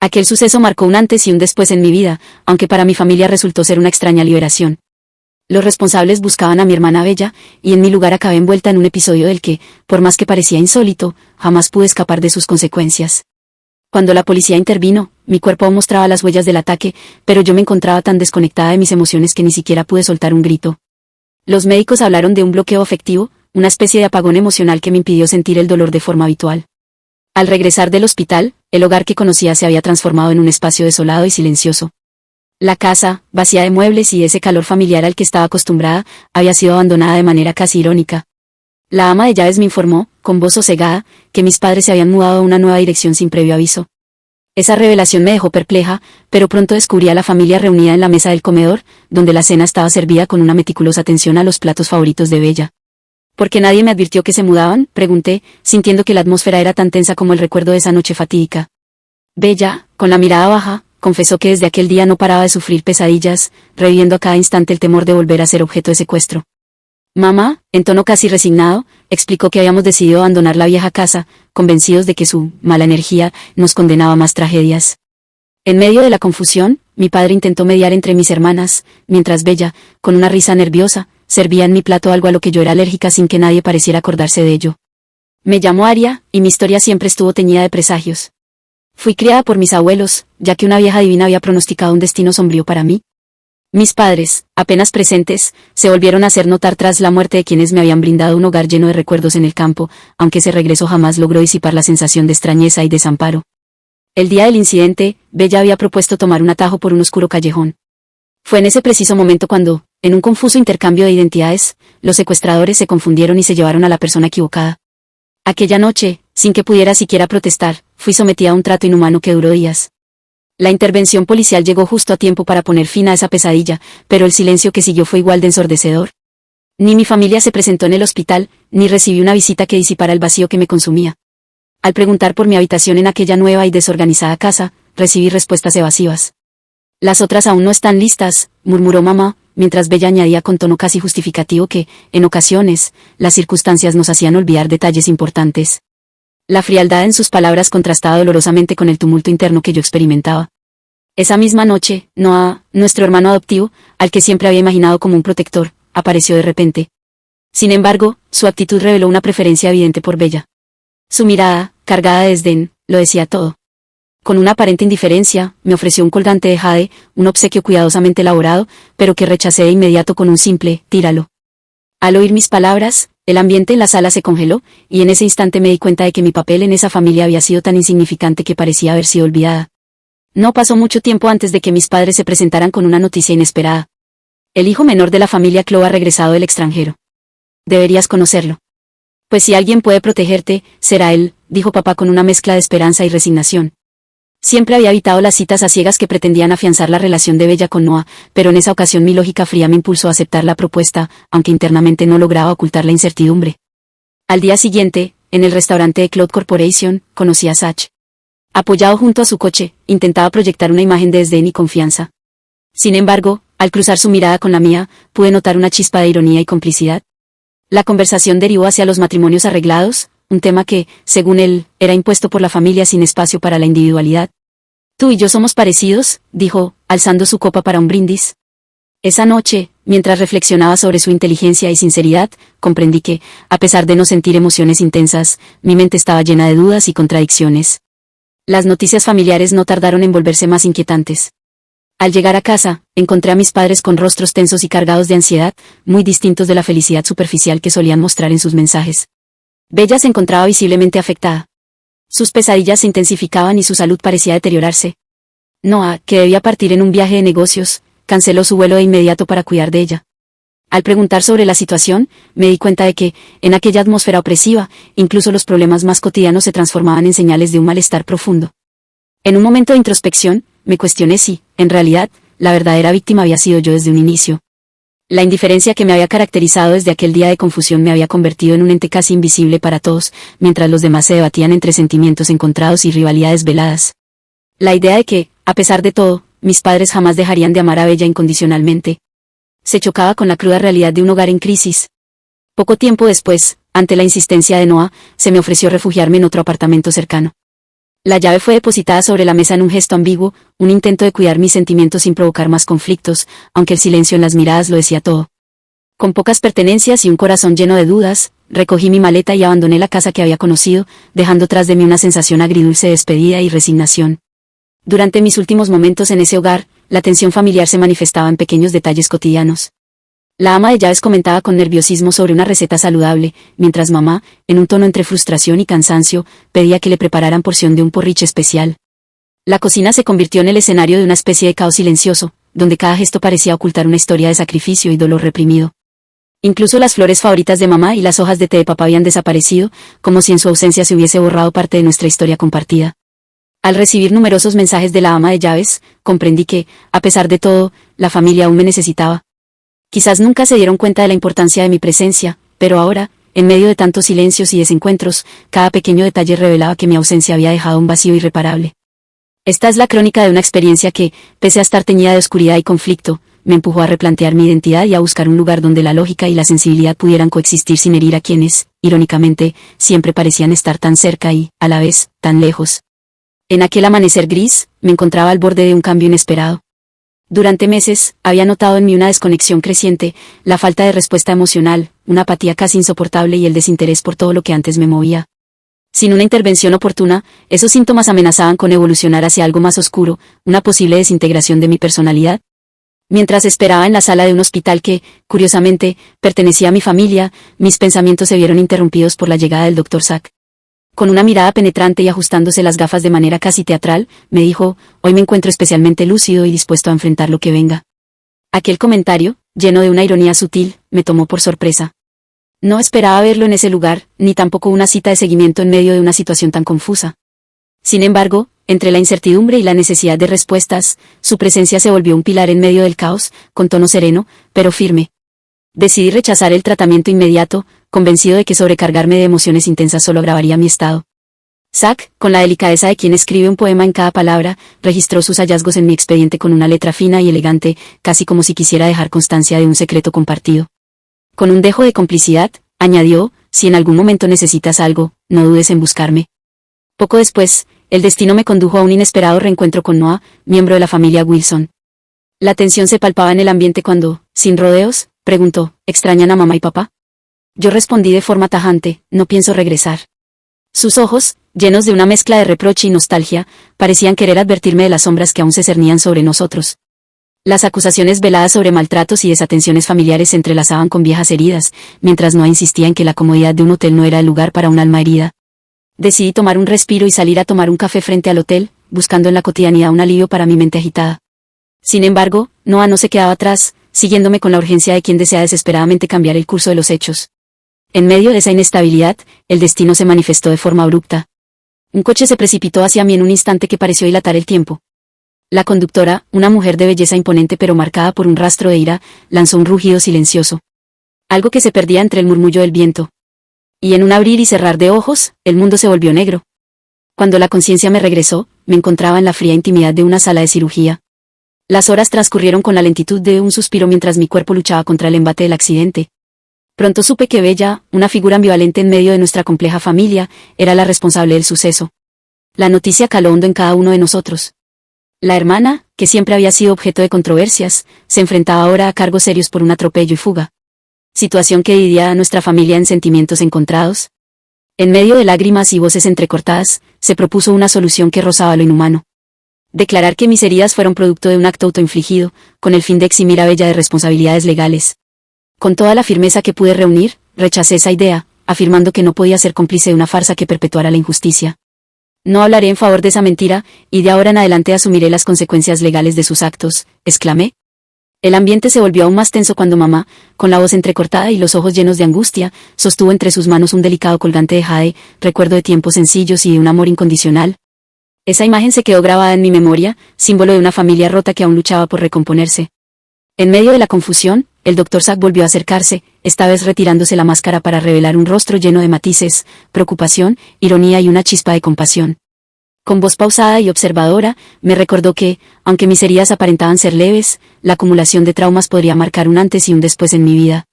Aquel suceso marcó un antes y un después en mi vida, aunque para mi familia resultó ser una extraña liberación. Los responsables buscaban a mi hermana Bella, y en mi lugar acabé envuelta en un episodio del que, por más que parecía insólito, jamás pude escapar de sus consecuencias. Cuando la policía intervino, mi cuerpo aún mostraba las huellas del ataque, pero yo me encontraba tan desconectada de mis emociones que ni siquiera pude soltar un grito. Los médicos hablaron de un bloqueo afectivo, una especie de apagón emocional que me impidió sentir el dolor de forma habitual. Al regresar del hospital, el hogar que conocía se había transformado en un espacio desolado y silencioso. La casa, vacía de muebles y ese calor familiar al que estaba acostumbrada, había sido abandonada de manera casi irónica. La ama de llaves me informó, con voz sosegada, que mis padres se habían mudado a una nueva dirección sin previo aviso. Esa revelación me dejó perpleja, pero pronto descubrí a la familia reunida en la mesa del comedor, donde la cena estaba servida con una meticulosa atención a los platos favoritos de Bella. ¿Por qué nadie me advirtió que se mudaban?, pregunté, sintiendo que la atmósfera era tan tensa como el recuerdo de esa noche fatídica. Bella, con la mirada baja, confesó que desde aquel día no paraba de sufrir pesadillas, reviviendo a cada instante el temor de volver a ser objeto de secuestro. Mamá, en tono casi resignado, explicó que habíamos decidido abandonar la vieja casa, convencidos de que su mala energía nos condenaba a más tragedias. En medio de la confusión, mi padre intentó mediar entre mis hermanas, mientras Bella, con una risa nerviosa, servía en mi plato algo a lo que yo era alérgica sin que nadie pareciera acordarse de ello. Me llamo Aria, y mi historia siempre estuvo teñida de presagios. Fui criada por mis abuelos, ya que una vieja divina había pronosticado un destino sombrío para mí. Mis padres, apenas presentes, se volvieron a hacer notar tras la muerte de quienes me habían brindado un hogar lleno de recuerdos en el campo, aunque ese regreso jamás logró disipar la sensación de extrañeza y desamparo. El día del incidente, Bella había propuesto tomar un atajo por un oscuro callejón. Fue en ese preciso momento cuando, en un confuso intercambio de identidades, los secuestradores se confundieron y se llevaron a la persona equivocada. Aquella noche, sin que pudiera siquiera protestar, fui sometida a un trato inhumano que duró días. La intervención policial llegó justo a tiempo para poner fin a esa pesadilla, pero el silencio que siguió fue igual de ensordecedor. Ni mi familia se presentó en el hospital, ni recibí una visita que disipara el vacío que me consumía. Al preguntar por mi habitación en aquella nueva y desorganizada casa, recibí respuestas evasivas. Las otras aún no están listas, murmuró mamá, mientras Bella añadía con tono casi justificativo que, en ocasiones, las circunstancias nos hacían olvidar detalles importantes. La frialdad en sus palabras contrastaba dolorosamente con el tumulto interno que yo experimentaba. Esa misma noche, Noah, nuestro hermano adoptivo, al que siempre había imaginado como un protector, apareció de repente. Sin embargo, su actitud reveló una preferencia evidente por Bella. Su mirada, cargada de desdén, lo decía todo. Con una aparente indiferencia, me ofreció un colgante de jade, un obsequio cuidadosamente elaborado, pero que rechacé de inmediato con un simple, tíralo. Al oír mis palabras, el ambiente en la sala se congeló, y en ese instante me di cuenta de que mi papel en esa familia había sido tan insignificante que parecía haber sido olvidada. No pasó mucho tiempo antes de que mis padres se presentaran con una noticia inesperada. El hijo menor de la familia Chloe ha regresado del extranjero. Deberías conocerlo. Pues si alguien puede protegerte, será él, dijo papá con una mezcla de esperanza y resignación. Siempre había evitado las citas a ciegas que pretendían afianzar la relación de Bella con Noah, pero en esa ocasión mi lógica fría me impulsó a aceptar la propuesta, aunque internamente no lograba ocultar la incertidumbre. Al día siguiente, en el restaurante de Cloud Corporation, conocí a Zach. Apoyado junto a su coche, intentaba proyectar una imagen de desdén y confianza. Sin embargo, al cruzar su mirada con la mía, pude notar una chispa de ironía y complicidad. La conversación derivó hacia los matrimonios arreglados, un tema que, según él, era impuesto por la familia sin espacio para la individualidad. Tú y yo somos parecidos, dijo, alzando su copa para un brindis. Esa noche, mientras reflexionaba sobre su inteligencia y sinceridad, comprendí que, a pesar de no sentir emociones intensas, mi mente estaba llena de dudas y contradicciones. Las noticias familiares no tardaron en volverse más inquietantes. Al llegar a casa, encontré a mis padres con rostros tensos y cargados de ansiedad, muy distintos de la felicidad superficial que solían mostrar en sus mensajes. Bella se encontraba visiblemente afectada. Sus pesadillas se intensificaban y su salud parecía deteriorarse. Noah, que debía partir en un viaje de negocios, canceló su vuelo de inmediato para cuidar de ella. Al preguntar sobre la situación, me di cuenta de que, en aquella atmósfera opresiva, incluso los problemas más cotidianos se transformaban en señales de un malestar profundo. En un momento de introspección, me cuestioné si, en realidad, la verdadera víctima había sido yo desde un inicio. La indiferencia que me había caracterizado desde aquel día de confusión me había convertido en un ente casi invisible para todos, mientras los demás se debatían entre sentimientos encontrados y rivalidades veladas. La idea de que, a pesar de todo, mis padres jamás dejarían de amar a Bella incondicionalmente, se chocaba con la cruda realidad de un hogar en crisis. Poco tiempo después, ante la insistencia de Noah, se me ofreció refugiarme en otro apartamento cercano. La llave fue depositada sobre la mesa en un gesto ambiguo, un intento de cuidar mis sentimientos sin provocar más conflictos, aunque el silencio en las miradas lo decía todo. Con pocas pertenencias y un corazón lleno de dudas, recogí mi maleta y abandoné la casa que había conocido, dejando tras de mí una sensación agridulce de despedida y resignación. Durante mis últimos momentos en ese hogar, la tensión familiar se manifestaba en pequeños detalles cotidianos. La ama de llaves comentaba con nerviosismo sobre una receta saludable, mientras mamá, en un tono entre frustración y cansancio, pedía que le prepararan porción de un porridge especial. La cocina se convirtió en el escenario de una especie de caos silencioso, donde cada gesto parecía ocultar una historia de sacrificio y dolor reprimido. Incluso las flores favoritas de mamá y las hojas de té de papá habían desaparecido, como si en su ausencia se hubiese borrado parte de nuestra historia compartida. Al recibir numerosos mensajes de la ama de llaves, comprendí que, a pesar de todo, la familia aún me necesitaba. Quizás nunca se dieron cuenta de la importancia de mi presencia, pero ahora, en medio de tantos silencios y desencuentros, cada pequeño detalle revelaba que mi ausencia había dejado un vacío irreparable. Esta es la crónica de una experiencia que, pese a estar teñida de oscuridad y conflicto, me empujó a replantear mi identidad y a buscar un lugar donde la lógica y la sensibilidad pudieran coexistir sin herir a quienes, irónicamente, siempre parecían estar tan cerca y, a la vez, tan lejos. En aquel amanecer gris, me encontraba al borde de un cambio inesperado. Durante meses, había notado en mí una desconexión creciente, la falta de respuesta emocional, una apatía casi insoportable y el desinterés por todo lo que antes me movía. Sin una intervención oportuna, esos síntomas amenazaban con evolucionar hacia algo más oscuro, una posible desintegración de mi personalidad. Mientras esperaba en la sala de un hospital que, curiosamente, pertenecía a mi familia, mis pensamientos se vieron interrumpidos por la llegada del Dr. Zack. Con una mirada penetrante y ajustándose las gafas de manera casi teatral, me dijo: «Hoy me encuentro especialmente lúcido y dispuesto a enfrentar lo que venga». Aquel comentario, lleno de una ironía sutil, me tomó por sorpresa. No esperaba verlo en ese lugar, ni tampoco una cita de seguimiento en medio de una situación tan confusa. Sin embargo, entre la incertidumbre y la necesidad de respuestas, su presencia se volvió un pilar en medio del caos, con tono sereno, pero firme. Decidí rechazar el tratamiento inmediato, convencido de que sobrecargarme de emociones intensas solo agravaría mi estado. Zack, con la delicadeza de quien escribe un poema en cada palabra, registró sus hallazgos en mi expediente con una letra fina y elegante, casi como si quisiera dejar constancia de un secreto compartido. Con un dejo de complicidad, añadió: «Si en algún momento necesitas algo, no dudes en buscarme». Poco después, el destino me condujo a un inesperado reencuentro con Noah, miembro de la familia Wilson. La tensión se palpaba en el ambiente cuando, sin rodeos, preguntó: «¿Extrañan a mamá y papá?». Yo respondí de forma tajante: «No pienso regresar». Sus ojos, llenos de una mezcla de reproche y nostalgia, parecían querer advertirme de las sombras que aún se cernían sobre nosotros. Las acusaciones veladas sobre maltratos y desatenciones familiares se entrelazaban con viejas heridas, mientras Noah insistía en que la comodidad de un hotel no era el lugar para un alma herida. Decidí tomar un respiro y salir a tomar un café frente al hotel, buscando en la cotidianidad un alivio para mi mente agitada. Sin embargo, Noah no se quedaba atrás, siguiéndome con la urgencia de quien desea desesperadamente cambiar el curso de los hechos. En medio de esa inestabilidad, el destino se manifestó de forma abrupta. Un coche se precipitó hacia mí en un instante que pareció dilatar el tiempo. La conductora, una mujer de belleza imponente pero marcada por un rastro de ira, lanzó un rugido silencioso. Algo que se perdía entre el murmullo del viento. Y en un abrir y cerrar de ojos, el mundo se volvió negro. Cuando la conciencia me regresó, me encontraba en la fría intimidad de una sala de cirugía. Las horas transcurrieron con la lentitud de un suspiro mientras mi cuerpo luchaba contra el embate del accidente. Pronto supe que Bella, una figura ambivalente en medio de nuestra compleja familia, era la responsable del suceso. La noticia caló hondo en cada uno de nosotros. La hermana, que siempre había sido objeto de controversias, se enfrentaba ahora a cargos serios por un atropello y fuga. Situación que dividía a nuestra familia en sentimientos encontrados. En medio de lágrimas y voces entrecortadas, se propuso una solución que rozaba lo inhumano. Declarar que mis heridas fueron producto de un acto autoinfligido, con el fin de eximir a Bella de responsabilidades legales. Con toda la firmeza que pude reunir, rechacé esa idea, afirmando que no podía ser cómplice de una farsa que perpetuara la injusticia. «No hablaré en favor de esa mentira, y de ahora en adelante asumiré las consecuencias legales de sus actos», exclamé. El ambiente se volvió aún más tenso cuando mamá, con la voz entrecortada y los ojos llenos de angustia, sostuvo entre sus manos un delicado colgante de jade, recuerdo de tiempos sencillos y de un amor incondicional. Esa imagen se quedó grabada en mi memoria, símbolo de una familia rota que aún luchaba por recomponerse. En medio de la confusión, el Dr. Zack volvió a acercarse, esta vez retirándose la máscara para revelar un rostro lleno de matices, preocupación, ironía y una chispa de compasión. Con voz pausada y observadora, me recordó que, aunque mis heridas aparentaban ser leves, la acumulación de traumas podría marcar un antes y un después en mi vida.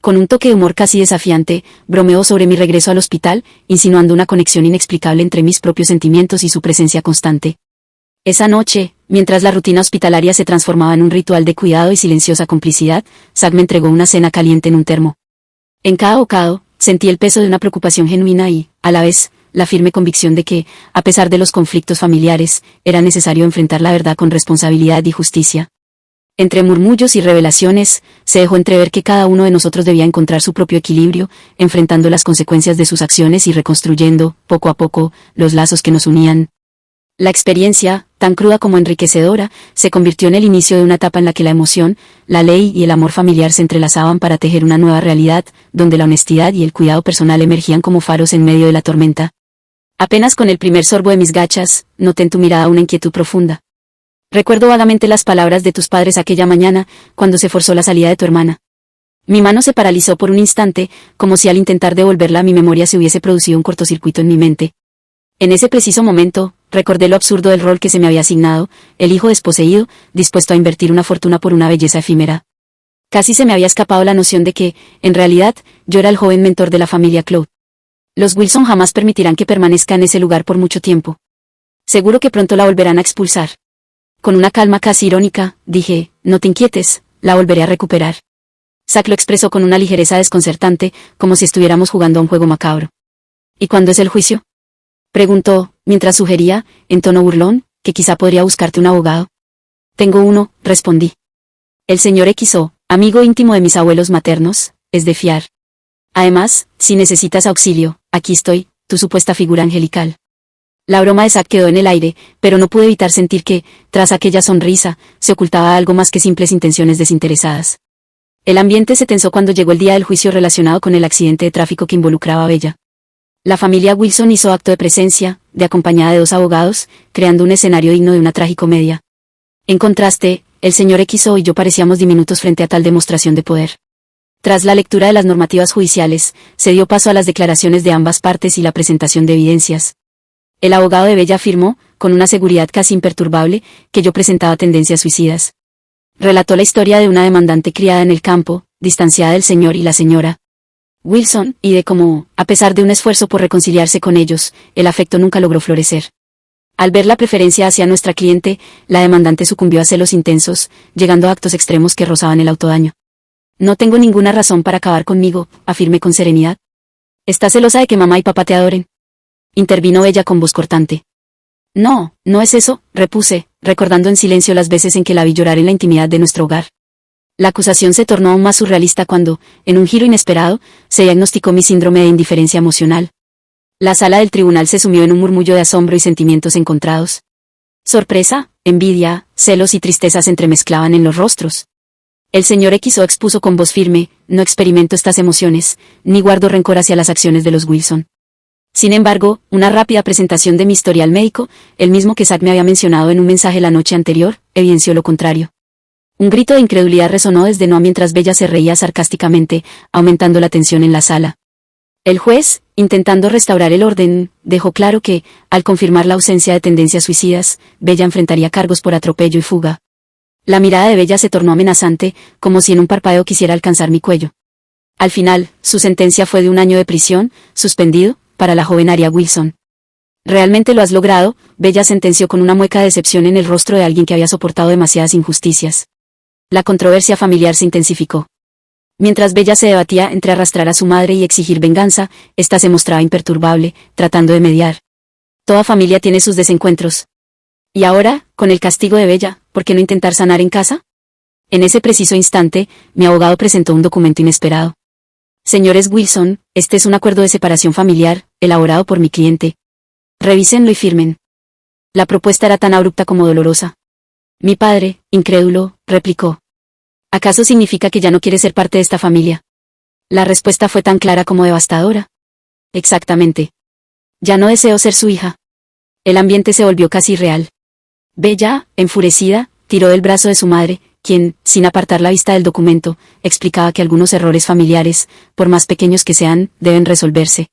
Con un toque de humor casi desafiante, bromeó sobre mi regreso al hospital, insinuando una conexión inexplicable entre mis propios sentimientos y su presencia constante. Esa noche, mientras la rutina hospitalaria se transformaba en un ritual de cuidado y silenciosa complicidad, Zack me entregó una cena caliente en un termo. En cada bocado, sentí el peso de una preocupación genuina y, a la vez, la firme convicción de que, a pesar de los conflictos familiares, era necesario enfrentar la verdad con responsabilidad y justicia. Entre murmullos y revelaciones, se dejó entrever que cada uno de nosotros debía encontrar su propio equilibrio, enfrentando las consecuencias de sus acciones y reconstruyendo, poco a poco, los lazos que nos unían. La experiencia, tan cruda como enriquecedora, se convirtió en el inicio de una etapa en la que la emoción, la ley y el amor familiar se entrelazaban para tejer una nueva realidad, donde la honestidad y el cuidado personal emergían como faros en medio de la tormenta. Apenas con el primer sorbo de mis gachas, noté en tu mirada una inquietud profunda. Recuerdo vagamente las palabras de tus padres aquella mañana, cuando se forzó la salida de tu hermana. Mi mano se paralizó por un instante, como si al intentar devolverla a mi memoria se hubiese producido un cortocircuito en mi mente. En ese preciso momento, recordé lo absurdo del rol que se me había asignado, el hijo desposeído, dispuesto a invertir una fortuna por una belleza efímera. Casi se me había escapado la noción de que, en realidad, yo era el joven mentor de la familia Cloud. Los Wilson jamás permitirán que permanezca en ese lugar por mucho tiempo. Seguro que pronto la volverán a expulsar. Con una calma casi irónica, dije, no te inquietes, la volveré a recuperar. Zack lo expresó con una ligereza desconcertante, como si estuviéramos jugando a un juego macabro. ¿Y cuándo es el juicio?, preguntó, mientras sugería, en tono burlón, que quizá podría buscarte un abogado. Tengo uno, respondí. El señor XO, amigo íntimo de mis abuelos maternos, es de fiar. Además, si necesitas auxilio, aquí estoy, tu supuesta figura angelical. La broma de Zack quedó en el aire, pero no pude evitar sentir que, tras aquella sonrisa, se ocultaba algo más que simples intenciones desinteresadas. El ambiente se tensó cuando llegó el día del juicio relacionado con el accidente de tráfico que involucraba a Bella. La familia Wilson hizo acto de presencia, de acompañada de 2 abogados, creando un escenario digno de una tragicomedia. En contraste, el señor XO y yo parecíamos diminutos frente a tal demostración de poder. Tras la lectura de las normativas judiciales, se dio paso a las declaraciones de ambas partes y la presentación de evidencias. El abogado de Bella afirmó, con una seguridad casi imperturbable, que yo presentaba tendencias suicidas. Relató la historia de una demandante criada en el campo, distanciada del señor y la señora Wilson, y de cómo, a pesar de un esfuerzo por reconciliarse con ellos, el afecto nunca logró florecer. Al ver la preferencia hacia nuestra cliente, la demandante sucumbió a celos intensos, llegando a actos extremos que rozaban el autodaño. No tengo ninguna razón para acabar conmigo, afirmé con serenidad. ¿Estás celosa de que mamá y papá te adoren?, intervino ella con voz cortante. No, no es eso, repuse, recordando en silencio las veces en que la vi llorar en la intimidad de nuestro hogar. La acusación se tornó aún más surrealista cuando, en un giro inesperado, se diagnosticó mi síndrome de indiferencia emocional. La sala del tribunal se sumió en un murmullo de asombro y sentimientos encontrados. Sorpresa, envidia, celos y tristeza se entremezclaban en los rostros. El señor XO expuso con voz firme, no experimento estas emociones, ni guardo rencor hacia las acciones de los Wilson. Sin embargo, una rápida presentación de mi historial médico, el mismo que Zack me había mencionado en un mensaje la noche anterior, evidenció lo contrario. Un grito de incredulidad resonó desde no mientras Bella se reía sarcásticamente, aumentando la tensión en la sala. El juez, intentando restaurar el orden, dejó claro que, al confirmar la ausencia de tendencias suicidas, Bella enfrentaría cargos por atropello y fuga. La mirada de Bella se tornó amenazante, como si en un parpadeo quisiera alcanzar mi cuello. Al final, su sentencia fue de 1 año de prisión, suspendido, para la joven Aria Wilson. Realmente lo has logrado, Bella sentenció con una mueca de decepción en el rostro de alguien que había soportado demasiadas injusticias. La controversia familiar se intensificó. Mientras Bella se debatía entre arrastrar a su madre y exigir venganza, ésta se mostraba imperturbable, tratando de mediar. Toda familia tiene sus desencuentros. Y ahora, con el castigo de Bella, ¿por qué no intentar sanar en casa? En ese preciso instante, mi abogado presentó un documento inesperado. Señores Wilson, este es un acuerdo de separación familiar, elaborado por mi cliente. Revísenlo y firmen. La propuesta era tan abrupta como dolorosa. Mi padre, incrédulo, replicó. ¿Acaso significa que ya no quiere ser parte de esta familia? La respuesta fue tan clara como devastadora. Exactamente. Ya no deseo ser su hija. El ambiente se volvió casi irreal. Bella, enfurecida, tiró del brazo de su madre, quien, sin apartar la vista del documento, explicaba que algunos errores familiares, por más pequeños que sean, deben resolverse.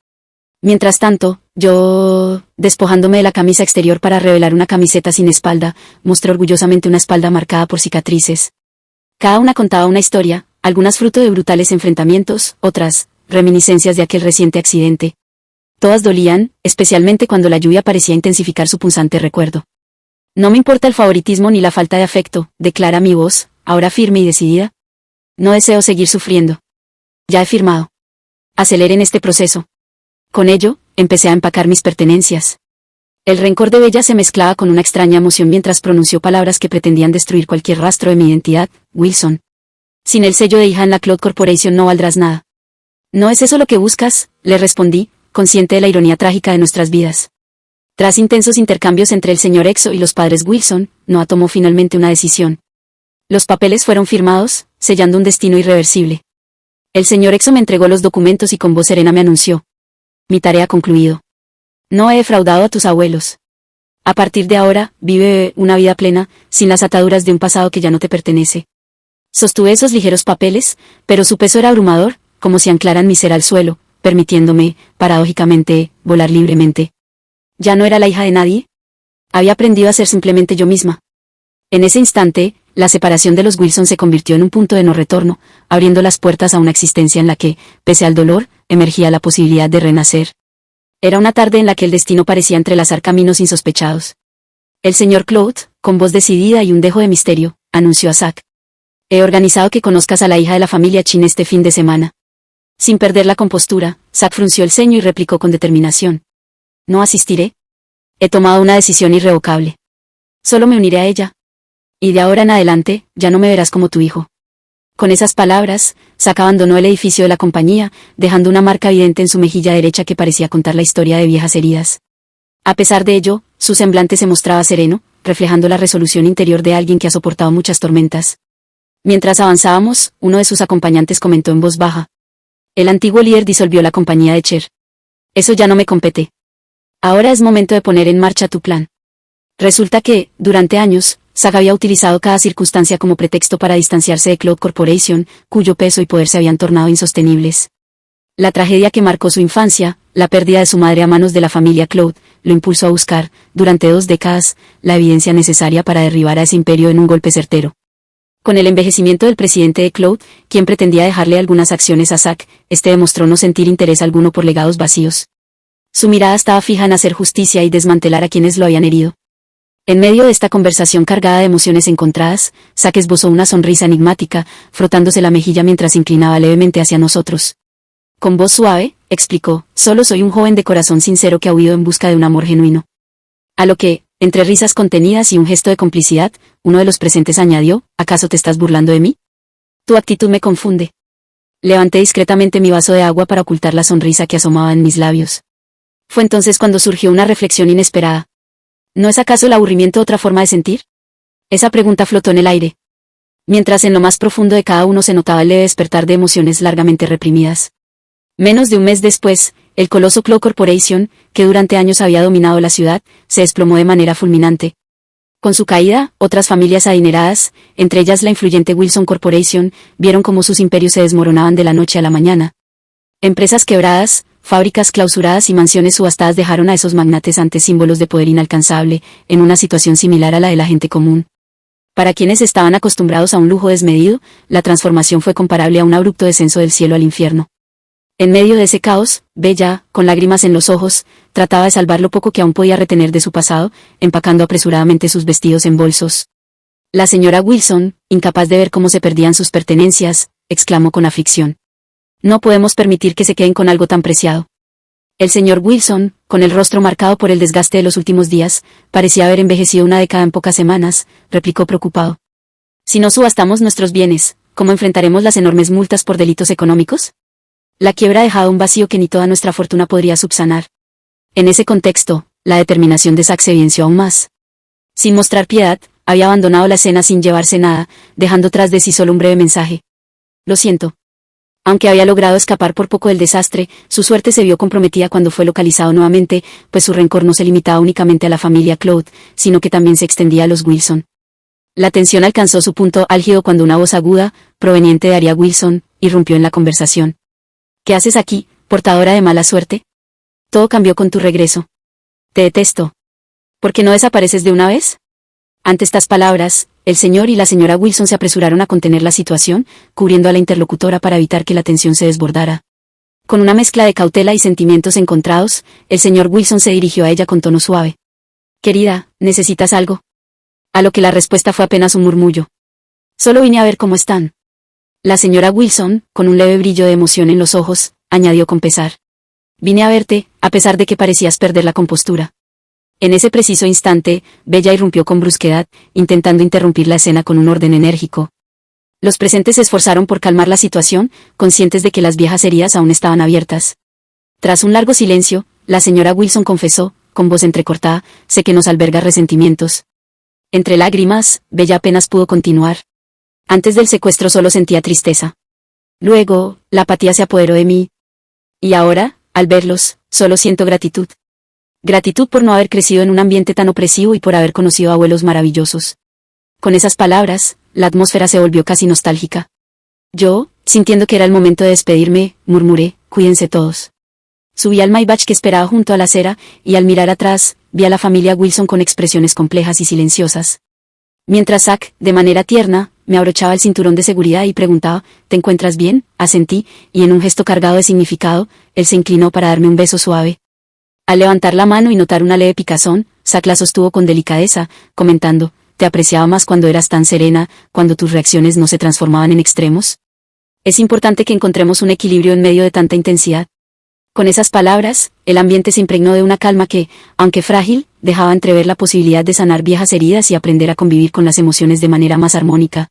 Mientras tanto, yo, despojándome de la camisa exterior para revelar una camiseta sin espalda, mostré orgullosamente una espalda marcada por cicatrices. Cada una contaba una historia, algunas fruto de brutales enfrentamientos, otras, reminiscencias de aquel reciente accidente. Todas dolían, especialmente cuando la lluvia parecía intensificar su punzante recuerdo. No me importa el favoritismo ni la falta de afecto, declara mi voz, ahora firme y decidida. No deseo seguir sufriendo. Ya he firmado. Aceleren este proceso. Con ello, empecé a empacar mis pertenencias. El rencor de Bella se mezclaba con una extraña emoción mientras pronunció palabras que pretendían destruir cualquier rastro de mi identidad, Wilson. Sin el sello de hija en la Cloud Corporation no valdrás nada. ¿No es eso lo que buscas?, le respondí, consciente de la ironía trágica de nuestras vidas. Tras intensos intercambios entre el señor Exo y los padres Wilson, Noah tomó finalmente una decisión. Los papeles fueron firmados, sellando un destino irreversible. El señor Exo me entregó los documentos y con voz serena me anunció. Mi tarea concluido. No he defraudado a tus abuelos. A partir de ahora, vive una vida plena, sin las ataduras de un pasado que ya no te pertenece. Sostuve esos ligeros papeles, pero su peso era abrumador, como si anclaran mi ser al suelo, permitiéndome, paradójicamente, volar libremente. ¿Ya no era la hija de nadie? Había aprendido a ser simplemente yo misma. En ese instante, la separación de los Wilson se convirtió en un punto de no retorno, abriendo las puertas a una existencia en la que, pese al dolor, emergía la posibilidad de renacer. Era una tarde en la que el destino parecía entrelazar caminos insospechados. El señor Cloud, con voz decidida y un dejo de misterio, anunció a Zack. He organizado que conozcas a la hija de la familia Chin este fin de semana. Sin perder la compostura, Zack frunció el ceño y replicó con determinación. No asistiré. He tomado una decisión irrevocable. Solo me uniré a ella. Y de ahora en adelante, ya no me verás como tu hijo. Con esas palabras, Zack abandonó el edificio de la compañía, dejando una marca evidente en su mejilla derecha que parecía contar la historia de viejas heridas. A pesar de ello, su semblante se mostraba sereno, reflejando la resolución interior de alguien que ha soportado muchas tormentas. Mientras avanzábamos, uno de sus acompañantes comentó en voz baja. El antiguo líder disolvió la compañía de Cher. Eso ya no me compete. Ahora es momento de poner en marcha tu plan. Resulta que, durante años, Zack había utilizado cada circunstancia como pretexto para distanciarse de Cloud Corporation, cuyo peso y poder se habían tornado insostenibles. La tragedia que marcó su infancia, la pérdida de su madre a manos de la familia Cloud, lo impulsó a buscar, durante 2 décadas, la evidencia necesaria para derribar a ese imperio en un golpe certero. Con el envejecimiento del presidente de Cloud, quien pretendía dejarle algunas acciones a Zack, este demostró no sentir interés alguno por legados vacíos. Su mirada estaba fija en hacer justicia y desmantelar a quienes lo habían herido. En medio de esta conversación cargada de emociones encontradas, Zack esbozó una sonrisa enigmática, frotándose la mejilla mientras inclinaba levemente hacia nosotros. Con voz suave, explicó, solo soy un joven de corazón sincero que ha huido en busca de un amor genuino. A lo que, entre risas contenidas y un gesto de complicidad, uno de los presentes añadió, ¿acaso te estás burlando de mí? Tu actitud me confunde. Levanté discretamente mi vaso de agua para ocultar la sonrisa que asomaba en mis labios. Fue entonces cuando surgió una reflexión inesperada. ¿No es acaso el aburrimiento otra forma de sentir? Esa pregunta flotó en el aire. Mientras en lo más profundo de cada uno se notaba el leve despertar de emociones largamente reprimidas. Menos de un mes después, el coloso Cloud Corporation, que durante años había dominado la ciudad, se desplomó de manera fulminante. Con su caída, otras familias adineradas, entre ellas la influyente Wilson Corporation, vieron cómo sus imperios se desmoronaban de la noche a la mañana. Empresas quebradas, fábricas clausuradas y mansiones subastadas dejaron a esos magnates ante símbolos de poder inalcanzable, en una situación similar a la de la gente común. Para quienes estaban acostumbrados a un lujo desmedido, la transformación fue comparable a un abrupto descenso del cielo al infierno. En medio de ese caos, Bella, con lágrimas en los ojos, trataba de salvar lo poco que aún podía retener de su pasado, empacando apresuradamente sus vestidos en bolsos. La señora Wilson, incapaz de ver cómo se perdían sus pertenencias, exclamó con aflicción. No podemos permitir que se queden con algo tan preciado. El señor Wilson, con el rostro marcado por el desgaste de los últimos días, parecía haber envejecido una década en pocas semanas, replicó preocupado. Si no subastamos nuestros bienes, ¿cómo enfrentaremos las enormes multas por delitos económicos? La quiebra ha dejado un vacío que ni toda nuestra fortuna podría subsanar. En ese contexto, la determinación de Zack se evidenció aún más. Sin mostrar piedad, había abandonado la escena sin llevarse nada, dejando tras de sí solo un breve mensaje. Lo siento. Aunque había logrado escapar por poco del desastre, su suerte se vio comprometida cuando fue localizado nuevamente, pues su rencor no se limitaba únicamente a la familia Cloud, sino que también se extendía a los Wilson. La tensión alcanzó su punto álgido cuando una voz aguda, proveniente de Aria Wilson, irrumpió en la conversación. ¿Qué haces aquí, portadora de mala suerte? Todo cambió con tu regreso. Te detesto. ¿Por qué no desapareces de una vez? Ante estas palabras, el señor y la señora Wilson se apresuraron a contener la situación, cubriendo a la interlocutora para evitar que la tensión se desbordara. Con una mezcla de cautela y sentimientos encontrados, el señor Wilson se dirigió a ella con tono suave. «Querida, ¿necesitas algo?». A lo que la respuesta fue apenas un murmullo. «Solo vine a ver cómo están». La señora Wilson, con un leve brillo de emoción en los ojos, añadió con pesar. «Vine a verte, a pesar de que parecías perder la compostura». En ese preciso instante, Bella irrumpió con brusquedad, intentando interrumpir la escena con un orden enérgico. Los presentes se esforzaron por calmar la situación, conscientes de que las viejas heridas aún estaban abiertas. Tras un largo silencio, la señora Wilson confesó, con voz entrecortada, «Sé que nos alberga resentimientos». Entre lágrimas, Bella apenas pudo continuar. Antes del secuestro solo sentía tristeza. Luego, la apatía se apoderó de mí. Y ahora, al verlos, solo siento gratitud. Gratitud por no haber crecido en un ambiente tan opresivo y por haber conocido abuelos maravillosos. Con esas palabras, la atmósfera se volvió casi nostálgica. Yo, sintiendo que era el momento de despedirme, murmuré, «Cuídense todos». Subí al Maybach que esperaba junto a la acera, y al mirar atrás, vi a la familia Wilson con expresiones complejas y silenciosas. Mientras Zack, de manera tierna, me abrochaba el cinturón de seguridad y preguntaba, «¿Te encuentras bien?», asentí, y en un gesto cargado de significado, él se inclinó para darme un beso suave. Al levantar la mano y notar una leve picazón, Zack la sostuvo con delicadeza, comentando, «Te apreciaba más cuando eras tan serena, cuando tus reacciones no se transformaban en extremos». Es importante que encontremos un equilibrio en medio de tanta intensidad. Con esas palabras, el ambiente se impregnó de una calma que, aunque frágil, dejaba entrever la posibilidad de sanar viejas heridas y aprender a convivir con las emociones de manera más armónica.